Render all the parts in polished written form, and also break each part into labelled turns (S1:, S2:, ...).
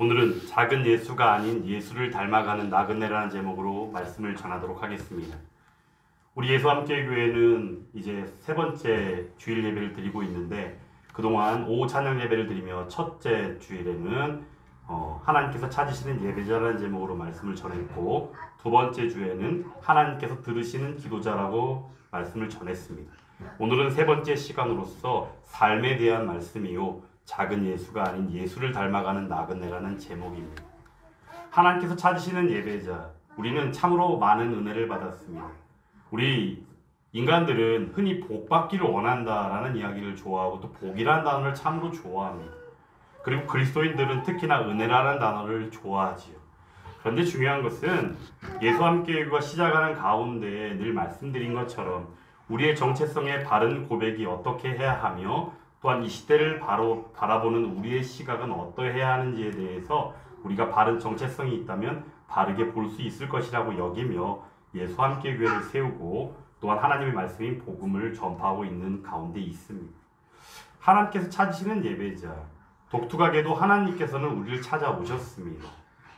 S1: 오늘은 작은 예수가 아닌 예수를 닮아가는 나그네라는 제목으로 말씀을 전하도록 하겠습니다. 우리 예수함께교회는 이제 세 번째 주일 예배를 드리고 있는데, 그동안 오후 찬양 예배를 드리며 첫째 주일에는 하나님께서 찾으시는 예배자라는 제목으로 말씀을 전했고, 두 번째 주에는 하나님께서 들으시는 기도자라고 말씀을 전했습니다. 오늘은 세 번째 시간으로서 삶에 대한 말씀이요, 작은 예수가 아닌 예수를 닮아가는 나그네라는 제목입니다. 하나님께서 찾으시는 예배자, 우리는 참으로 많은 은혜를 받았습니다. 우리 인간들은 흔히 복 받기를 원한다라는 이야기를 좋아하고 또 복이라는 단어를 참으로 좋아합니다. 그리고 그리스도인들은 특히나 은혜라는 단어를 좋아하지요. 그런데 중요한 것은 예수함께교회가 시작하는 가운데 늘 말씀드린 것처럼 우리의 정체성의 바른 고백이 어떻게 해야 하며, 또한 이 시대를 바로 바라보는 우리의 시각은 어떠해야 하는지에 대해서 우리가 바른 정체성이 있다면 바르게 볼 수 있을 것이라고 여기며 예수함께교회를 세우고, 또한 하나님의 말씀인 복음을 전파하고 있는 가운데 있습니다. 하나님께서 찾으시는 예배자, 독특하게도 하나님께서는 우리를 찾아오셨습니다.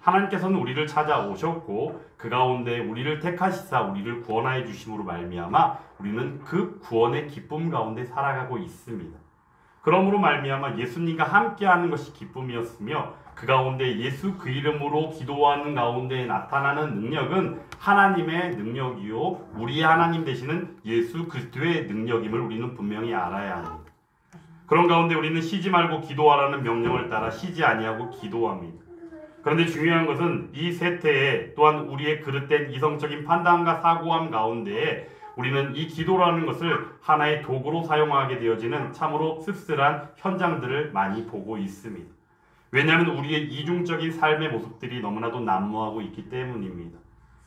S1: 하나님께서는 우리를 찾아오셨고, 그 가운데 우리를 택하시사 우리를 구원하여 주심으로 말미암아 우리는 그 구원의 기쁨 가운데 살아가고 있습니다. 그러므로 말미암아 예수님과 함께하는 것이 기쁨이었으며, 그 가운데 예수 그 이름으로 기도하는 가운데 나타나는 능력은 하나님의 능력이요, 우리의 하나님 되시는 예수 그리스도의 능력임을 우리는 분명히 알아야 합니다. 그런 가운데 우리는 쉬지 말고 기도하라는 명령을 따라 쉬지 아니하고 기도합니다. 그런데 중요한 것은 이 세태에 또한 우리의 그릇된 이성적인 판단과 사고함 가운데에 우리는 이 기도라는 것을 하나의 도구로 사용하게 되어지는 참으로 씁쓸한 현장들을 많이 보고 있습니다. 왜냐하면 우리의 이중적인 삶의 모습들이 너무나도 난무하고 있기 때문입니다.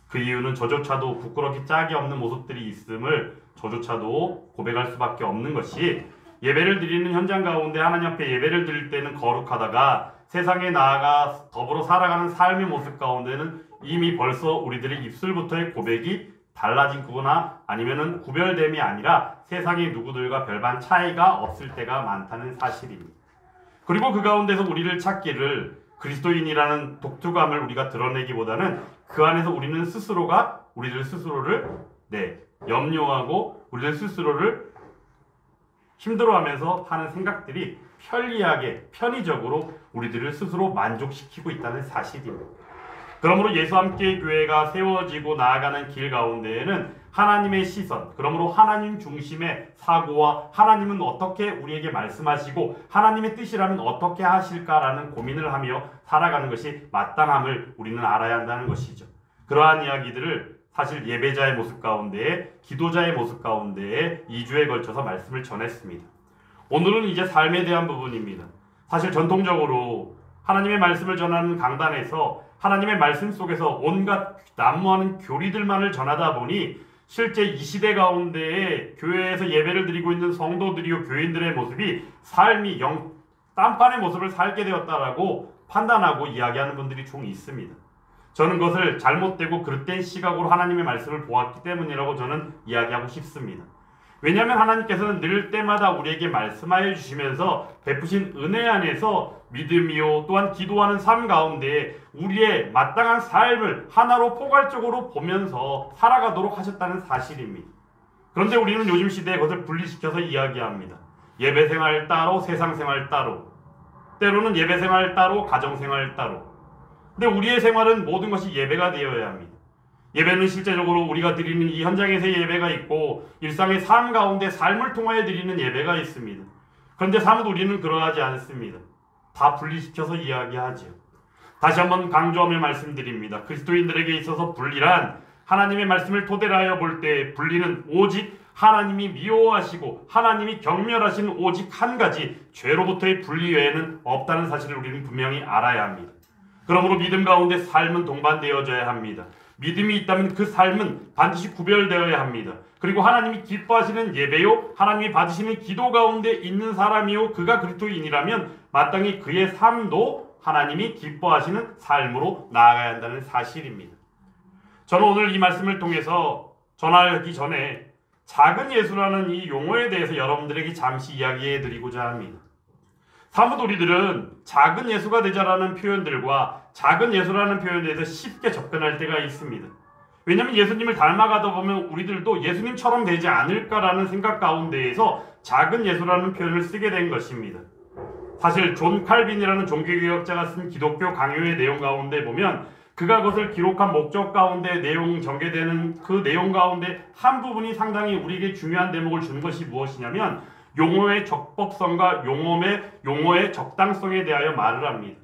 S1: 그 이유는 저조차도 부끄럽기 짝이 없는 모습들이 있음을 저조차도 고백할 수밖에 없는 것이, 예배를 드리는 현장 가운데 하나님 앞에 예배를 드릴 때는 거룩하다가 세상에 나아가 더불어 살아가는 삶의 모습 가운데는 이미 벌써 우리들의 입술부터의 고백이 달라진 거나 아니면은 구별됨이 아니라 세상의 누구들과 별반 차이가 없을 때가 많다는 사실입니다. 그리고 그 가운데서 우리를 찾기를 그리스도인이라는 독특함을 우리가 드러내기보다는 그 안에서 우리는 스스로가 우리들 스스로를 염려하고 우리들 스스로를 힘들어하면서 하는 생각들이 편리하게 편의적으로 우리들을 스스로 만족시키고 있다는 사실입니다. 그러므로 예수함께 교회가 세워지고 나아가는 길 가운데에는 하나님의 시선, 그러므로 하나님 중심의 사고와 하나님은 어떻게 우리에게 말씀하시고 하나님의 뜻이라면 어떻게 하실까라는 고민을 하며 살아가는 것이 마땅함을 우리는 알아야 한다는 것이죠. 그러한 이야기들을 사실 예배자의 모습 가운데에, 기도자의 모습 가운데에 2주에 걸쳐서 말씀을 전했습니다. 오늘은 이제 삶에 대한 부분입니다. 사실 전통적으로 하나님의 말씀을 전하는 강단에서 하나님의 말씀 속에서 온갖 난무하는 교리들만을 전하다 보니 실제 이 시대 가운데에 교회에서 예배를 드리고 있는 성도들이요 교인들의 모습이 삶이 딴판의 모습을 살게 되었다라고 판단하고 이야기하는 분들이 종 있습니다. 저는 그것을 잘못되고 그릇된 시각으로 하나님의 말씀을 보았기 때문이라고 저는 이야기하고 싶습니다. 왜냐하면 하나님께서는 늘 때마다 우리에게 말씀하여 주시면서 베푸신 은혜 안에서 믿음이요 또한 기도하는 삶 가운데 우리의 마땅한 삶을 하나로 포괄적으로 보면서 살아가도록 하셨다는 사실입니다. 그런데 우리는 요즘 시대에 그것을 분리시켜서 이야기합니다. 예배생활 따로, 세상생활 따로, 때로는 예배생활 따로, 가정생활 따로. 근데 우리의 생활은 모든 것이 예배가 되어야 합니다. 예배는 실제적으로 우리가 드리는 이 현장에서의 예배가 있고 일상의 삶 가운데 삶을 통하여 드리는 예배가 있습니다. 그런데 사뭇 우리는 그러하지 않습니다. 다 분리시켜서 이야기하죠. 다시 한번 강조하며 말씀드립니다. 그리스도인들에게 있어서 분리란 하나님의 말씀을 토대로 하여 볼 때 분리는 오직 하나님이 미워하시고 하나님이 경멸하시는 오직 한 가지 죄로부터의 분리 외에는 없다는 사실을 우리는 분명히 알아야 합니다. 그러므로 믿음 가운데 삶은 동반되어져야 합니다. 믿음이 있다면 그 삶은 반드시 구별되어야 합니다. 그리고 하나님이 기뻐하시는 예배요, 하나님이 받으시는 기도 가운데 있는 사람이요, 그가 그리스도인이라면 마땅히 그의 삶도 하나님이 기뻐하시는 삶으로 나아가야 한다는 사실입니다. 저는 오늘 이 말씀을 통해서 전하기 전에 작은 예수라는 이 용어에 대해서 여러분들에게 잠시 이야기해 드리고자 합니다. 사뭇 우리들은 작은 예수가 되자라는 표현들과 작은 예수라는 표현에 대해서 쉽게 접근할 때가 있습니다. 왜냐하면 예수님을 닮아가다 보면 우리들도 예수님처럼 되지 않을까라는 생각 가운데에서 작은 예수라는 표현을 쓰게 된 것입니다. 사실 존 칼빈이라는 종교개혁자가 쓴 기독교 강요의 내용 가운데 보면 그가 그것을 기록한 목적 가운데 내용 전개되는 그 내용 가운데 한 부분이 상당히 우리에게 중요한 대목을 주는 것이 무엇이냐면 용어의 적법성과 용어의 적당성에 대하여 말을 합니다.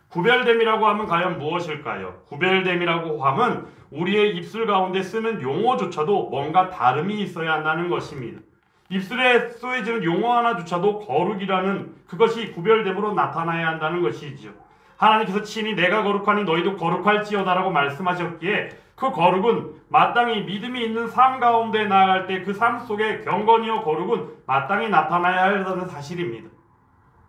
S1: 구별됨이라고 하면 과연 무엇일까요? 구별됨이라고 하면 우리의 입술 가운데 쓰는 용어조차도 뭔가 다름이 있어야 한다는 것입니다. 입술에 쓰여지는 용어 하나조차도 거룩이라는 그것이 구별됨으로 나타나야 한다는 것이지요. 하나님께서 친히 내가 거룩하니 너희도 거룩할지어다라고 말씀하셨기에 그 거룩은 마땅히 믿음이 있는 삶 가운데 나아갈 때 그 삶 속에 경건이요 거룩은 마땅히 나타나야 한다는 사실입니다.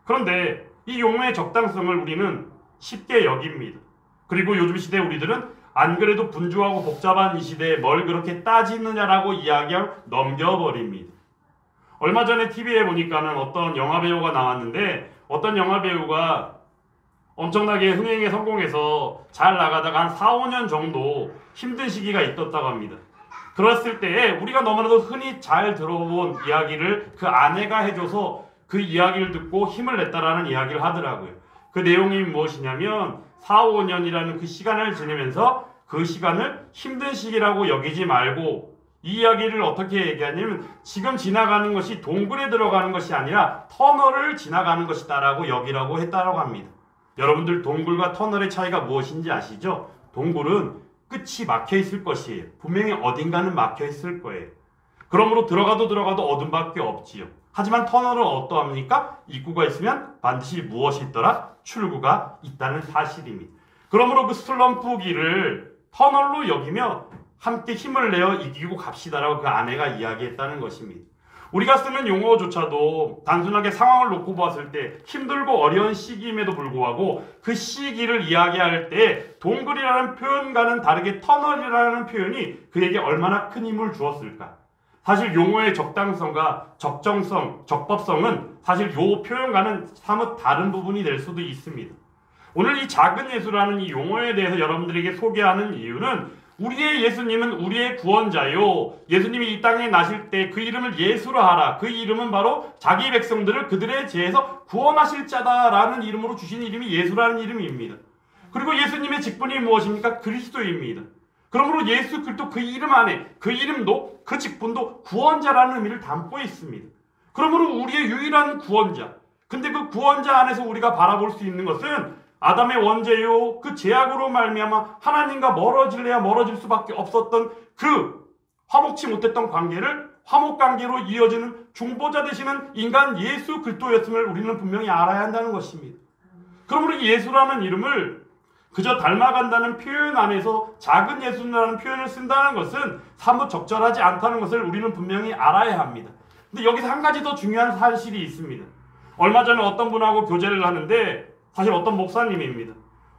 S1: 그런데 이 용어의 적당성을 우리는 쉽게 여깁니다. 그리고 요즘 시대 우리들은 안 그래도 분주하고 복잡한 이 시대에 뭘 그렇게 따지느냐라고 이야기하고 넘겨버립니다. 얼마 전에 TV에 보니까는 어떤 영화배우가 나왔는데 어떤 영화배우가 엄청나게 흥행에 성공해서 잘 나가다가 한 4, 5년 정도 힘든 시기가 있었다고 합니다. 그랬을 때에 우리가 너무나도 흔히 잘 들어본 이야기를 그 아내가 해줘서 그 이야기를 듣고 힘을 냈다라는 이야기를 하더라고요. 그 내용이 무엇이냐면 4, 5년이라는 그 시간을 지내면서 그 시간을 힘든 시기라고 여기지 말고 이 이야기를 어떻게 얘기하냐면 지금 지나가는 것이 동굴에 들어가는 것이 아니라 터널을 지나가는 것이다 라고 여기라고 했다라고 합니다. 여러분들 동굴과 터널의 차이가 무엇인지 아시죠? 동굴은 끝이 막혀 있을 것이에요. 분명히 어딘가는 막혀 있을 거예요. 그러므로 들어가도 어둠밖에 없지요. 하지만 터널은 어떠합니까? 입구가 있으면 반드시 무엇이 있더라? 출구가 있다는 사실입니다. 그러므로 그 슬럼프기를 터널로 여기며 함께 힘을 내어 이기고 갑시다라고 그 아내가 이야기했다는 것입니다. 우리가 쓰는 용어조차도 단순하게 상황을 놓고 보았을 때 힘들고 어려운 시기임에도 불구하고 그 시기를 이야기할 때 동굴이라는 표현과는 다르게 터널이라는 표현이 그에게 얼마나 큰 힘을 주었을까? 사실 용어의 적당성과 적정성, 적법성은 사실 요 표현과는 사뭇 다른 부분이 될 수도 있습니다. 오늘 이 작은 예수라는 이 용어에 대해서 여러분들에게 소개하는 이유는 우리의 예수님은 우리의 구원자요. 예수님이 이 땅에 나실 때 그 이름을 예수로 하라. 그 이름은 바로 자기 백성들을 그들의 죄에서 구원하실 자다라는 이름으로 주신 이름이 예수라는 이름입니다. 그리고 예수님의 직분이 무엇입니까? 그리스도입니다. 그러므로 예수 그리스도 그 이름 안에 그 이름도 그 직분도 구원자라는 의미를 담고 있습니다. 그러므로 우리의 유일한 구원자. 근데 그 구원자 안에서 우리가 바라볼 수 있는 것은 아담의 원죄요 그 죄악으로 말미암아 하나님과 멀어질래야 멀어질 수밖에 없었던 그 화목치 못했던 관계를 화목관계로 이어지는 중보자 되시는 인간 예수 그리스도였음을 우리는 분명히 알아야 한다는 것입니다. 그러므로 예수라는 이름을 그저 닮아간다는 표현 안에서 작은 예수라는 표현을 쓴다는 것은 사뭇 적절하지 않다는 것을 우리는 분명히 알아야 합니다. 근데 여기서 한 가지 더 중요한 사실이 있습니다. 얼마 전에 어떤 분하고 교제를 하는데 사실 어떤 목사님입니다.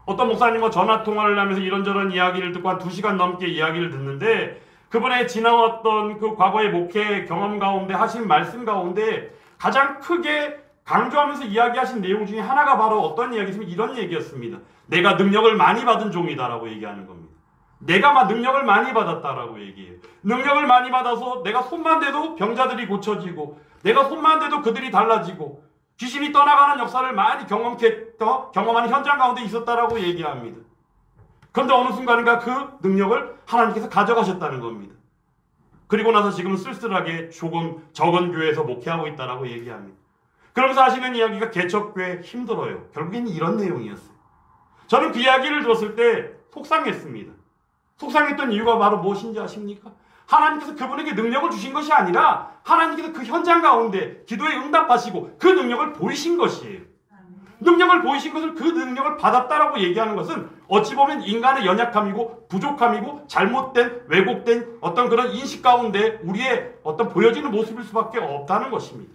S1: 어떤 목사님과 전화통화를 하면서 이런저런 이야기를 듣고 한 2시간 넘게 이야기를 듣는데 그분의 지나왔던 그 과거의 목회 경험 가운데 하신 말씀 가운데 가장 크게 강조하면서 이야기하신 내용 중에 하나가 바로 어떤 이야기였으면 이런 얘기였습니다. 내가 능력을 많이 받은 종이다라고 얘기하는 겁니다. 내가 막 능력을 많이 받았다라고 얘기해요. 능력을 많이 받아서 내가 손만 대도 병자들이 고쳐지고 내가 손만 대도 그들이 달라지고 귀신이 떠나가는 역사를 많이 경험하는 현장 가운데 있었다라고 얘기합니다. 그런데 어느 순간인가 그 능력을 하나님께서 가져가셨다는 겁니다. 그리고 나서 지금 쓸쓸하게 조금 적은 교회에서 목회하고 있다라고 얘기합니다. 그러면서 하시는 이야기가 개척교회 힘들어요. 결국엔 이런 내용이었어요. 저는 그 이야기를 들었을 때 속상했습니다. 속상했던 이유가 바로 무엇인지 아십니까? 하나님께서 그분에게 능력을 주신 것이 아니라 하나님께서 그 현장 가운데 기도에 응답하시고 그 능력을 보이신 것이에요. 능력을 보이신 것을 그 능력을 받았다라고 얘기하는 것은 어찌 보면 인간의 연약함이고 부족함이고 잘못된 왜곡된 어떤 그런 인식 가운데 우리의 어떤 보여지는 모습일 수밖에 없다는 것입니다.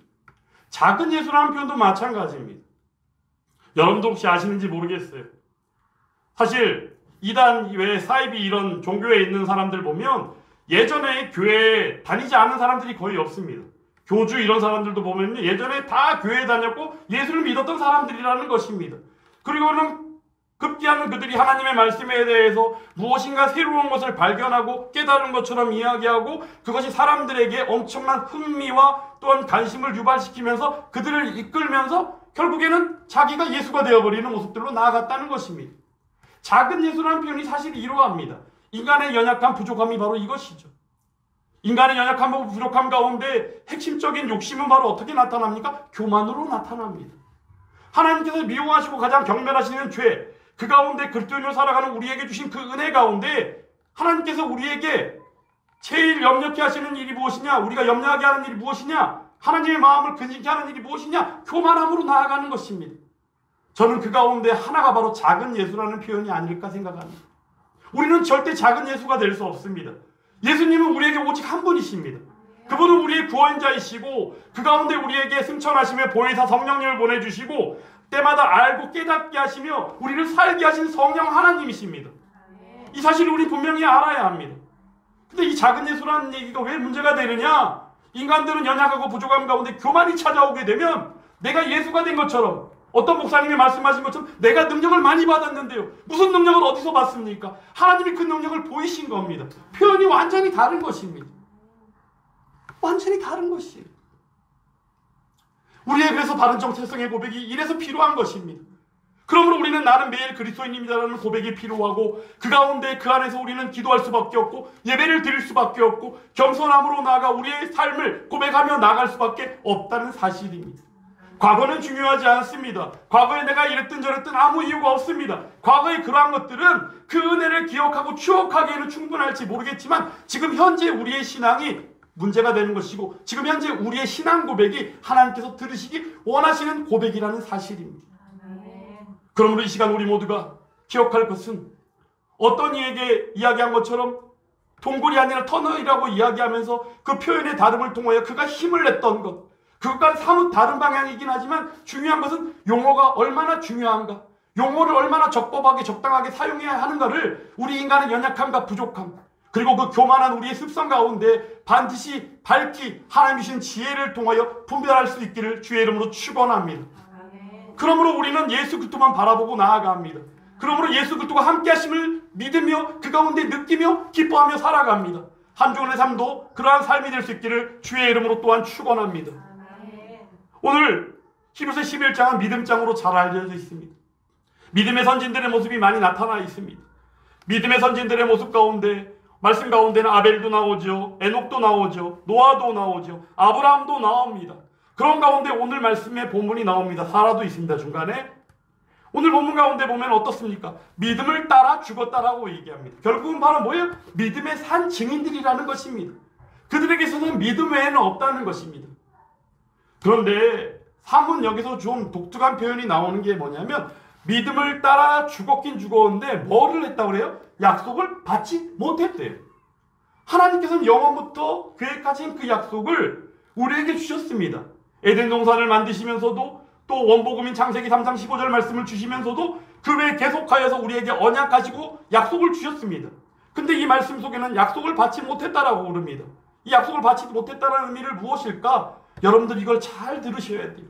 S1: 작은 예수라는 표현도 마찬가지입니다. 여러분도 혹시 아시는지 모르겠어요. 사실 이단 외에 사이비 이런 종교에 있는 사람들 보면 예전에 교회에 다니지 않은 사람들이 거의 없습니다. 교주 이런 사람들도 보면 예전에 다 교회에 다녔고 예수를 믿었던 사람들이라는 것입니다. 그리고는 급기야는 그들이 하나님의 말씀에 대해서 무엇인가 새로운 것을 발견하고 깨달은 것처럼 이야기하고 그것이 사람들에게 엄청난 흥미와 또한 관심을 유발시키면서 그들을 이끌면서 결국에는 자기가 예수가 되어버리는 모습들로 나아갔다는 것입니다. 작은 예수라는 표현이 사실 이러합니다. 인간의 연약함, 부족함이 바로 이것이죠. 인간의 연약함과 부족함 가운데 핵심적인 욕심은 바로 어떻게 나타납니까? 교만으로 나타납니다. 하나님께서 미워하시고 가장 경멸하시는 죄, 그 가운데 그리스도인으로 살아가는 우리에게 주신 그 은혜 가운데 하나님께서 우리에게 제일 염려케 하시는 일이 무엇이냐? 우리가 염려하게 하는 일이 무엇이냐? 하나님의 마음을 근심케 하는 일이 무엇이냐? 교만함으로 나아가는 것입니다. 저는 그 가운데 하나가 바로 작은 예수라는 표현이 아닐까 생각합니다. 우리는 절대 작은 예수가 될 수 없습니다. 예수님은 우리에게 오직 한 분이십니다. 그분은 우리의 구원자이시고 그 가운데 우리에게 승천하시며 보혜사 성령님을 보내주시고 때마다 알고 깨닫게 하시며 우리를 살게 하신 성령 하나님이십니다. 이 사실을 우리 분명히 알아야 합니다. 근데 이 작은 예수라는 얘기가 왜 문제가 되느냐? 인간들은 연약하고 부족함 가운데 교만이 찾아오게 되면 내가 예수가 된 것처럼 어떤 목사님이 말씀하신 것처럼 내가 능력을 많이 받았는데요. 무슨 능력을 어디서 받습니까? 하나님이 그 능력을 보이신 겁니다. 표현이 완전히 다른 것입니다. 완전히 다른 것이에요. 우리의 그래서 바른 정체성의 고백이 이래서 필요한 것입니다. 그러므로 우리는 나는 매일 그리스도인입니다라는 고백이 필요하고 그 가운데 그 안에서 우리는 기도할 수밖에 없고 예배를 드릴 수밖에 없고 겸손함으로 나아가 우리의 삶을 고백하며 나아갈 수밖에 없다는 사실입니다. 과거는 중요하지 않습니다. 과거에 내가 이랬든 저랬든 아무 이유가 없습니다. 과거의 그러한 것들은 그 은혜를 기억하고 추억하기에는 충분할지 모르겠지만 지금 현재 우리의 신앙이 문제가 되는 것이고 지금 현재 우리의 신앙 고백이 하나님께서 들으시기 원하시는 고백이라는 사실입니다. 그러므로 이 시간 우리 모두가 기억할 것은 어떤 이에게 이야기한 것처럼 동굴이 아니라 터널이라고 이야기하면서 그 표현의 다름을 통하여 그가 힘을 냈던 것, 그것과는 사뭇 다른 방향이긴 하지만 중요한 것은 용어가 얼마나 중요한가, 용어를 얼마나 적법하게 적당하게 사용해야 하는가를 우리 인간의 연약함과 부족함 그리고 그 교만한 우리의 습성 가운데 반드시 밝히 하나님이 주신 지혜를 통하여 분별할 수 있기를 주의 이름으로 축원합니다. 그러므로 우리는 예수 그리스도만 바라보고 나아갑니다. 그러므로 예수 그리스도가 함께 하심을 믿으며 그 가운데 느끼며 기뻐하며 살아갑니다. 한 주간의 삶도 그러한 삶이 될 수 있기를 주의 이름으로 또한 축원합니다. 오늘 히브리서 11장은 믿음장으로 잘 알려져 있습니다. 믿음의 선진들의 모습이 많이 나타나 있습니다. 믿음의 선진들의 모습 가운데 말씀 가운데는 아벨도 나오죠. 에녹도 나오죠. 노아도 나오죠. 아브라함도 나옵니다. 그런 가운데 오늘 말씀의 본문이 나옵니다. 사라도 있습니다. 중간에. 오늘 본문 가운데 보면 어떻습니까? 믿음을 따라 죽었다라고 얘기합니다. 결국은 바로 뭐예요? 믿음의 산 증인들이라는 것입니다. 그들에게서는 믿음 외에는 없다는 것입니다. 그런데 사문 여기서 좀 독특한 표현이 나오는 게 뭐냐면 믿음을 따라 죽었긴 죽었는데 뭐를 했다고 그래요? 약속을 받지 못했대요. 하나님께서는 영원부터 계획하신 그 약속을 우리에게 주셨습니다. 에덴 동산을 만드시면서도 또 원복음인 창세기 3장 15절 말씀을 주시면서도 그 외에 계속하여서 우리에게 언약하시고 약속을 주셨습니다. 근데 이 말씀 속에는 약속을 받지 못했다라고 그럽니다. 이 약속을 받지 못했다는 의미를 무엇일까? 여러분들 이걸 잘 들으셔야 돼요.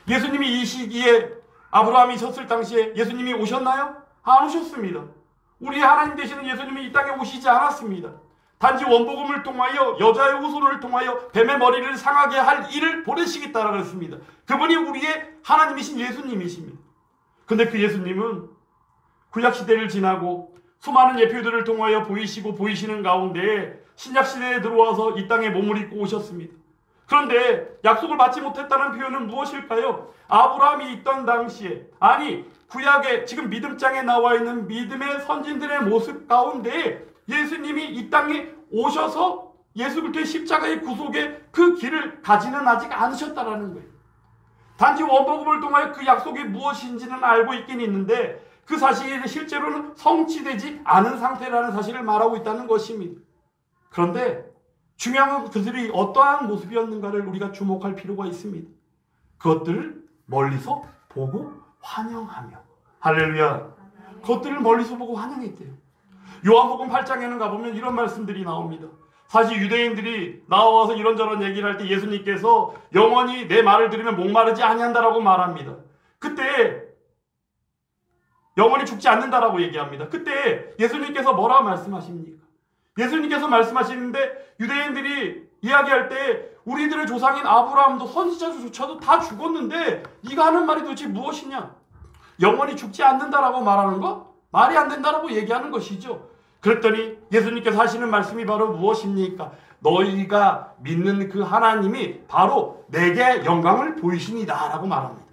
S1: 예수님이 이 시기에 아브라함이 섰을 당시에 예수님이 오셨나요? 안 오셨습니다. 우리 하나님 되시는 예수님이 이 땅에 오시지 않았습니다. 단지 원복음을 통하여 여자의 후손을 통하여 뱀의 머리를 상하게 할 일을 보내시겠다라고 했습니다. 그분이 우리의 하나님이신 예수님이십니다. 근데 그 예수님은 구약시대를 지나고 수많은 예표들을 통하여 보이시는 가운데 신약시대에 들어와서 이 땅에 몸을 입고 오셨습니다. 그런데 약속을 받지 못했다는 표현은 무엇일까요? 아브라함이 있던 당시에, 아니 구약에 지금 믿음장에 나와 있는 믿음의 선진들의 모습 가운데 예수님이 이 땅에 오셔서 예수 그리스도의 십자가의 구속의 그 길을 가지는 아직 않으셨다라는 거예요. 단지 원복음을 통하여 그 약속이 무엇인지는 알고 있긴 있는데 그 사실이 실제로는 성취되지 않은 상태라는 사실을 말하고 있다는 것입니다. 그런데 중요한 건 그들이 어떠한 모습이었는가를 우리가 주목할 필요가 있습니다. 그것들을 멀리서 보고 환영하며, 할렐루야, 그것들을 멀리서 보고 환영했대요. 요한복음 8장에는 가보면 이런 말씀들이 나옵니다. 사실 유대인들이 나와서 이런저런 얘기를 할 때 예수님께서 영원히 내 말을 들으면 목마르지 아니한다라고 말합니다. 그때 영원히 죽지 않는다라고 얘기합니다. 그때 예수님께서 뭐라고 말씀하십니까? 예수님께서 말씀하시는데 유대인들이 이야기할 때 우리들의 조상인 아브라함도 선지자조차도 다 죽었는데 네가 하는 말이 도대체 무엇이냐? 영원히 죽지 않는다라고 말하는 거? 말이 안 된다라고 얘기하는 것이죠. 그랬더니 예수님께서 하시는 말씀이 바로 무엇입니까? 너희가 믿는 그 하나님이 바로 내게 영광을 보이시니다 라고 말합니다.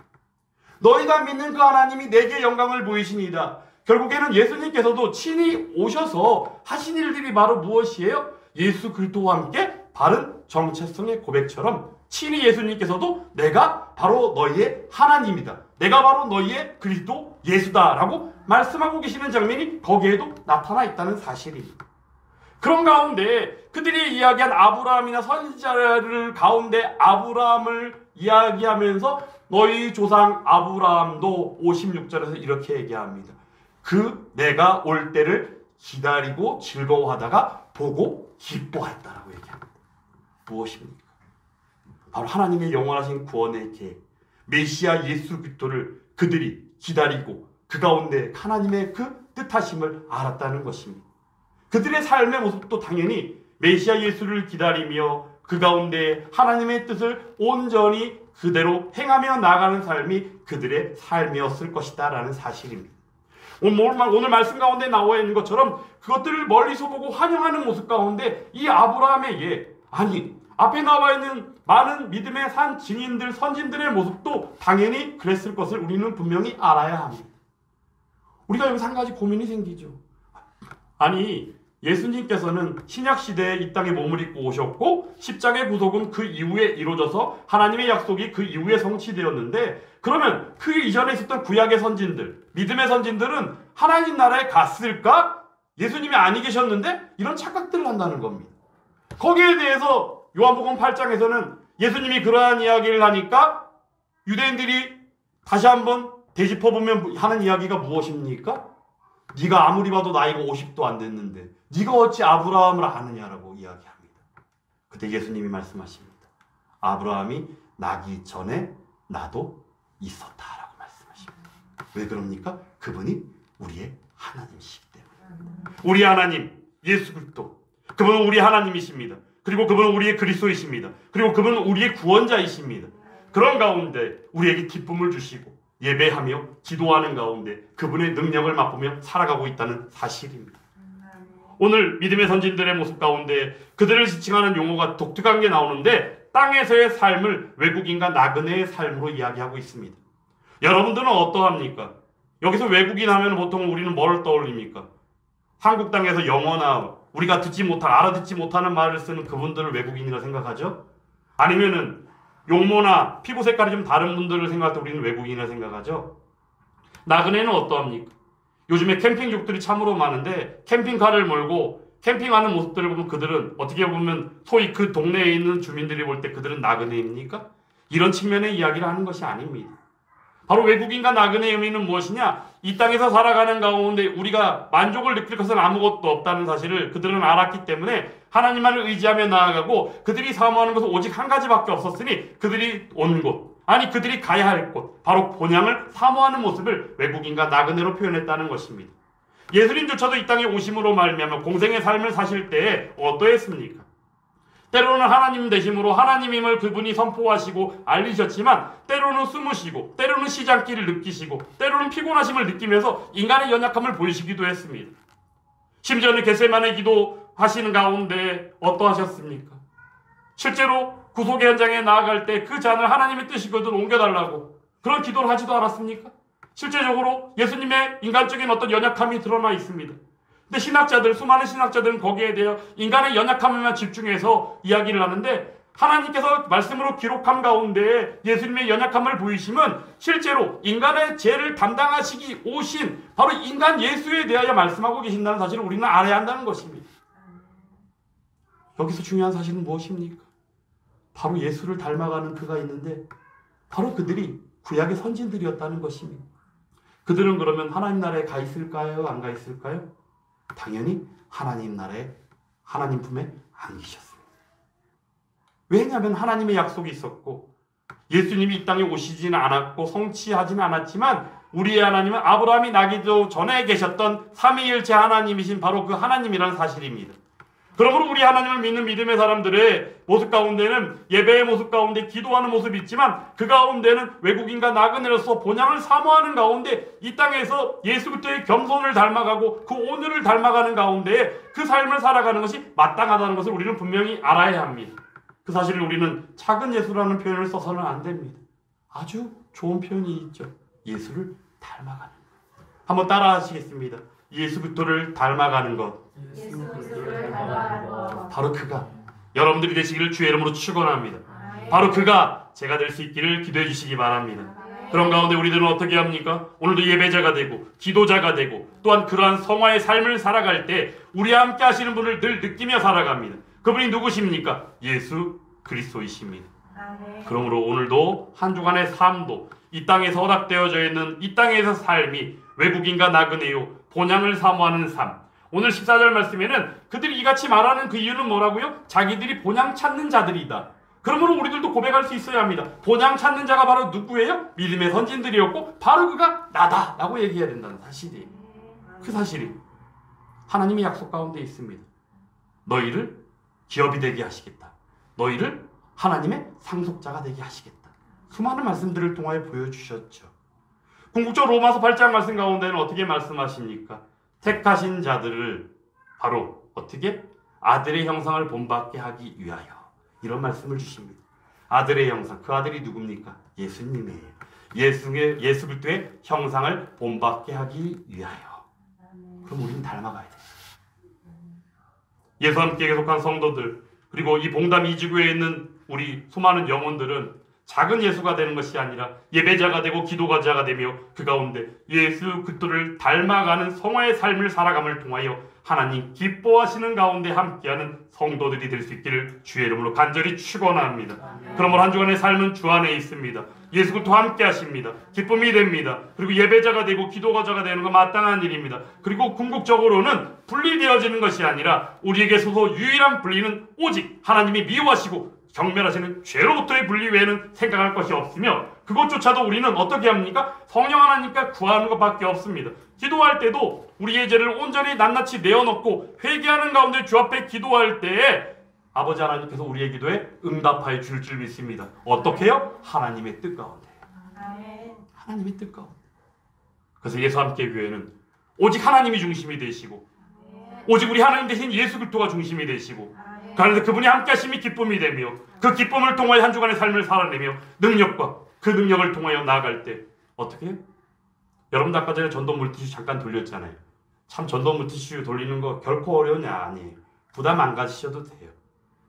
S1: 너희가 믿는 그 하나님이 내게 영광을 보이시니다. 결국에는 예수님께서도 친히 오셔서 하신 일들이 바로 무엇이에요? 예수 그리스도와 함께 바른 정체성의 고백처럼 친히 예수님께서도 내가 바로 너희의 하나님이다. 내가 바로 너희의 그리스도 예수다라고 말씀하고 계시는 장면이 거기에도 나타나 있다는 사실입니다. 그런 가운데 그들이 이야기한 아브라함이나 선지자를 가운데 아브라함을 이야기하면서 너희 조상 아브라함도 56절에서 이렇게 얘기합니다. 그 내가 올 때를 기다리고 즐거워하다가 보고 기뻐했다라고 얘기합니다. 무엇입니까? 바로 하나님의 영원하신 구원의 계획, 메시아 예수 그리스도를 그들이 기다리고 그 가운데 하나님의 그 뜻하심을 알았다는 것입니다. 그들의 삶의 모습도 당연히 메시아 예수를 기다리며 그 가운데 하나님의 뜻을 온전히 그대로 행하며 나가는 삶이 그들의 삶이었을 것이다 라는 사실입니다. 오늘 말씀 가운데 나와 있는 것처럼 그것들을 멀리서 보고 환영하는 모습 가운데 이 아브라함의 앞에 나와 있는 많은 믿음의 산 증인들, 선진들의 모습도 당연히 그랬을 것을 우리는 분명히 알아야 합니다. 우리가 여기서 한 가지 고민이 생기죠. 예수님께서는 신약시대에 이 땅에 몸을 입고 오셨고 십자가의 구속은 그 이후에 이루어져서 하나님의 약속이 그 이후에 성취되었는데 그러면 그 이전에 있었던 구약의 선진들, 믿음의 선진들은 하나님 나라에 갔을까? 예수님이 아니 계셨는데 이런 착각들을 한다는 겁니다. 거기에 대해서 요한복음 8장에서는 예수님이 그러한 이야기를 하니까 유대인들이 다시 한번 되짚어보면 하는 이야기가 무엇입니까? 네가 아무리 봐도 나이가 50도 안 됐는데 네가 어찌 아브라함을 아느냐라고 이야기합니다. 그때 예수님이 말씀하십니다. 아브라함이 나기 전에 나도 있었다라고 말씀하십니다. 왜 그럽니까? 그분이 우리의 하나님이시기 때문에. 우리 하나님 예수 그리스도 그분은 우리 하나님이십니다. 그리고 그분은 우리의 그리스도이십니다. 그리고 그분은 우리의 구원자이십니다. 그런 가운데 우리에게 기쁨을 주시고 예배하며 기도하는 가운데 그분의 능력을 맛보며 살아가고 있다는 사실입니다. 오늘 믿음의 선진들의 모습 가운데 그들을 지칭하는 용어가 독특한 게 나오는데 땅에서의 삶을 외국인과 나그네의 삶으로 이야기하고 있습니다. 여러분들은 어떠합니까? 여기서 외국인 하면 보통 우리는 뭘 떠올립니까? 한국 땅에서 영어나 우리가 알아듣지 못하는 말을 쓰는 그분들을 외국인이라 생각하죠? 아니면은 용모나 피부 색깔이 좀 다른 분들을 생각할 때 우리는 외국인이라 생각하죠? 나그네는 어떠합니까? 요즘에 캠핑족들이 참으로 많은데 캠핑카를 몰고 캠핑하는 모습들을 보면 그들은 어떻게 보면 소위 그 동네에 있는 주민들이 볼 때 그들은 나그네입니까? 이런 측면의 이야기를 하는 것이 아닙니다. 바로 외국인과 나그네의 의미는 무엇이냐? 이 땅에서 살아가는 가운데 우리가 만족을 느낄 것은 아무것도 없다는 사실을 그들은 알았기 때문에 하나님만을 의지하며 나아가고 그들이 사모하는 것은 오직 한 가지밖에 없었으니 그들이 온 곳, 그들이 가야 할 곳, 바로 본향을 사모하는 모습을 외국인과 나그네로 표현했다는 것입니다. 예수님조차도 이 땅에 오심으로 말미암아 공생의 삶을 사실 때에 어떠했습니까? 때로는 하나님 되심으로 하나님임을 그분이 선포하시고 알리셨지만 때로는 숨으시고 때로는 시장기를 느끼시고 때로는 피곤하심을 느끼면서 인간의 연약함을 보이시기도 했습니다. 심지어는 겟세마네 기도하시는 가운데 어떠하셨습니까? 실제로 구속의 현장에 나아갈 때 그 잔을 하나님의 뜻이거든 옮겨달라고 그런 기도를 하지도 않았습니까? 실제적으로 예수님의 인간적인 어떤 연약함이 드러나 있습니다. 근데 수많은 신학자들은 거기에 대해 인간의 연약함에만 집중해서 이야기를 하는데 하나님께서 말씀으로 기록한 가운데 예수님의 연약함을 보이심은 실제로 인간의 죄를 담당하시기 오신 바로 인간 예수에 대하여 말씀하고 계신다는 사실을 우리는 알아야 한다는 것입니다. 여기서 중요한 사실은 무엇입니까? 바로 예수를 닮아가는 그가 있는데 바로 그들이 구약의 선진들이었다는 것입니다. 그들은 그러면 하나님 나라에 가 있을까요? 안 가 있을까요? 당연히 하나님 나라에 하나님 품에 안기셨습니다. 왜냐하면 하나님의 약속이 있었고 예수님이 이 땅에 오시지는 않았고 성취하지는 않았지만 우리의 하나님은 아브라함이 나기도 전에 계셨던 삼위일체 하나님이신 바로 그 하나님이라는 사실입니다. 그러므로 우리 하나님을 믿는 믿음의 사람들의 모습 가운데는 예배의 모습 가운데 기도하는 모습이 있지만 그 가운데는 외국인과 나그네로서 본향을 사모하는 가운데 이 땅에서 예수 그리스도의 겸손을 닮아가고 그 온유를 닮아가는 가운데 그 삶을 살아가는 것이 마땅하다는 것을 우리는 분명히 알아야 합니다. 그 사실을 우리는 작은 예수라는 표현을 써서는 안 됩니다. 아주 좋은 표현이 있죠. 예수를 닮아가는 것. 한번 따라 하시겠습니다. 예수 그리스도를 닮아가는 것.
S2: 예수 그리스도를 닮아가는 것.
S1: 바로 그가 여러분들이 되시기를 주의 이름으로 축원합니다. 바로 그가 제가 될 수 있기를 기도해 주시기 바랍니다. 그런 가운데 우리들은 어떻게 합니까? 오늘도 예배자가 되고 기도자가 되고 또한 그러한 성화의 삶을 살아갈 때 우리와 함께 하시는 분을 늘 느끼며 살아갑니다. 그분이 누구십니까? 예수 그리스도이십니다. 그러므로 오늘도 한 주간의 삶도 이 땅에서 허락되어져 있는 이 땅에서 삶이 외국인과 나그네요 본향을 사모하는 삶. 오늘 14절 말씀에는 그들이 이같이 말하는 그 이유는 뭐라고요? 자기들이 본향 찾는 자들이다. 그러므로 우리들도 고백할 수 있어야 합니다. 본향 찾는 자가 바로 누구예요? 믿음의 선진들이었고 바로 그가 나다 라고 얘기해야 된다는 사실이에요. 그 사실이 하나님의 약속 가운데 있습니다. 너희를 기업이 되게 하시겠다. 너희를 하나님의 상속자가 되게 하시겠다. 수많은 말씀들을 통하여 보여주셨죠. 궁극적 로마서 8장 말씀 가운데는 어떻게 말씀하십니까? 택하신 자들을 바로 어떻게? 아들의 형상을 본받게 하기 위하여. 이런 말씀을 주십니다. 아들의 형상, 그 아들이 누굽니까? 예수님이에요. 예수 그리스도의 형상을 본받게 하기 위하여. 그럼 우리는 닮아가야 돼요. 예수와 함께 계속한 성도들, 그리고 이 봉담 이지구에 있는 우리 수많은 영혼들은 작은 예수가 되는 것이 아니라 예배자가 되고 기도자가 되며 그 가운데 예수 그리스도를 닮아가는 성화의 삶을 살아감을 통하여 하나님 기뻐하시는 가운데 함께하는 성도들이 될 수 있기를 주의 이름으로 간절히 축원합니다. 그러므로 한 주간의 삶은 주 안에 있습니다. 예수 그리스도와 함께 하십니다. 기쁨이 됩니다. 그리고 예배자가 되고 기도자가 되는 건 마땅한 일입니다. 그리고 궁극적으로는 분리되어지는 것이 아니라 우리에게 있어서 유일한 분리는 오직 하나님이 미워하시고 경멸하시는 죄로부터의 분리 외에는 생각할 것이 없으며 그것조차도 우리는 어떻게 합니까? 성령 하나님께 구하는 것밖에 없습니다. 기도할 때도 우리의 죄를 온전히 낱낱이 내어놓고 회개하는 가운데 주 앞에 기도할 때에 아버지 하나님께서 우리의 기도에 응답하여 줄 줄 믿습니다. 어떻게 해요? 하나님의 뜻 가운데. 하나님의 뜻 가운데. 그래서 예수 함께 교회는 오직 하나님이 중심이 되시고 오직 우리 하나님 대신 예수 그리스도가 중심이 되시고 그래서 그분이 함께 하심이 기쁨이 되며 그 기쁨을 통하여 한 주간의 삶을 살아내며 능력과 그 능력을 통하여 나아갈 때 어떻게 해요? 여러분 아까 전에 전도 물티슈 잠깐 돌렸잖아요. 참 전도 물티슈 돌리는 거 결코 어려운 일 아니에요. 부담 안 가지셔도 돼요.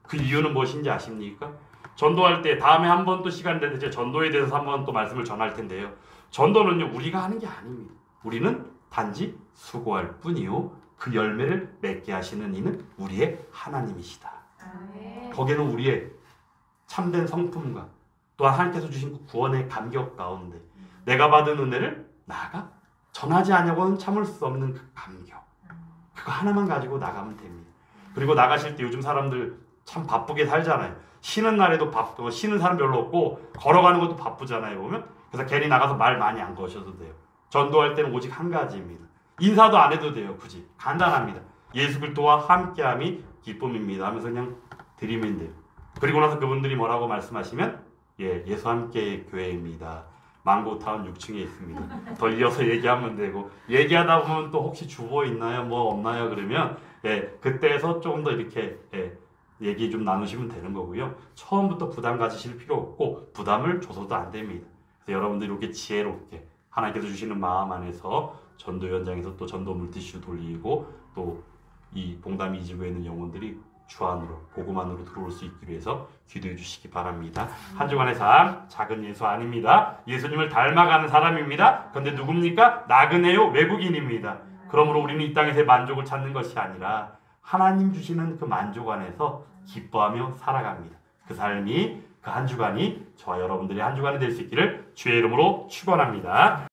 S1: 그 이유는 무엇인지 아십니까? 전도할 때 다음에 한 번 또 시간 될 때 전도에 대해서 한 번 또 말씀을 전할 텐데요. 전도는요 우리가 하는 게 아닙니다. 우리는 단지 수고할 뿐이요 그 열매를 맺게 하시는 이는 우리의 하나님이시다. 거기에는 우리의 참된 성품과 또한 하나님께서 주신 그 구원의 감격 가운데 내가 받은 은혜를 나아가 전하지 않냐고는 참을 수 없는 그 감격 그거 하나만 가지고 나가면 됩니다. 그리고 나가실 때 요즘 사람들 참 바쁘게 살잖아요. 쉬는 날에도 바쁘고 쉬는 사람 별로 없고 걸어가는 것도 바쁘잖아요 보면. 그래서 괜히 나가서 말 많이 안 거셔도 돼요. 전도할 때는 오직 한 가지입니다. 인사도 안 해도 돼요. 굳이 간단합니다. 예수 그리스도와 함께함이 기쁨입니다 하면서 그냥 드리면 돼요. 그리고 나서 그분들이 뭐라고 말씀하시면 예수 함께 교회입니다. 망고타운 6층에 있습니다. 더 이어서 얘기하면 되고 얘기하다 보면 또 혹시 주보 있나요? 뭐 없나요? 그러면 그때에서 조금 더 이렇게 얘기 좀 나누시면 되는 거고요. 처음부터 부담 가지실 필요 없고 부담을 줘서도 안 됩니다. 그래서 여러분들이 이렇게 지혜롭게 하나님께서 주시는 마음 안에서 전도 현장에서 또 전도 물티슈 돌리고 또 이 봉담 이지구에 있는 영혼들이 주 안으로 복음 안으로 들어올 수 있기 위해서 기도해 주시기 바랍니다. 한 주간의 삶 작은 예수 아닙니다. 예수님을 닮아가는 사람입니다. 그런데 누굽니까? 나그네요 외국인입니다. 그러므로 우리는 이 땅에서의 만족을 찾는 것이 아니라 하나님 주시는 그 만족 안에서 기뻐하며 살아갑니다. 그 삶이 그 한 주간이 저와 여러분들의 한 주간이 될 수 있기를 주의 이름으로 축원합니다.